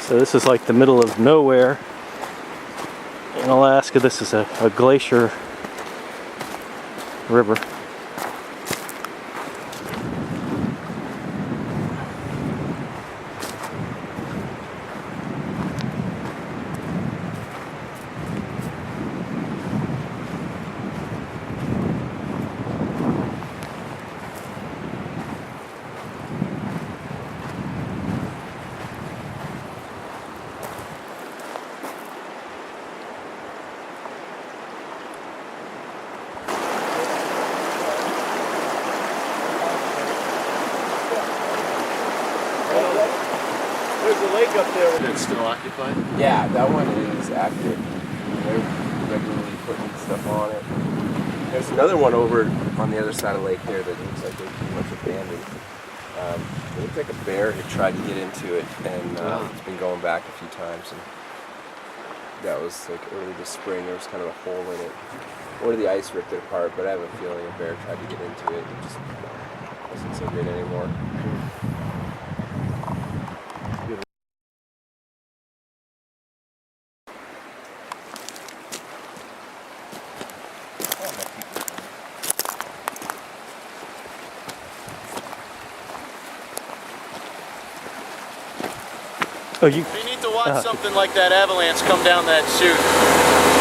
So this is like the middle of nowhere in Alaska. This is a glacier river. There's a lake up there that's still occupied. Yeah, that one is active. They're regularly putting stuff on it. There's another one over on the other side of the lake there that looks like they're pretty much abandoned. It looks like a bear had tried to get into it, and it's been going back a few times. And that was like early this spring. There was kind of a hole in it, or the ice ripped it apart. But I have a feeling a bear tried to get into it. It just wasn't so good anymore. Oh, you You need to watch something like that avalanche come down that chute.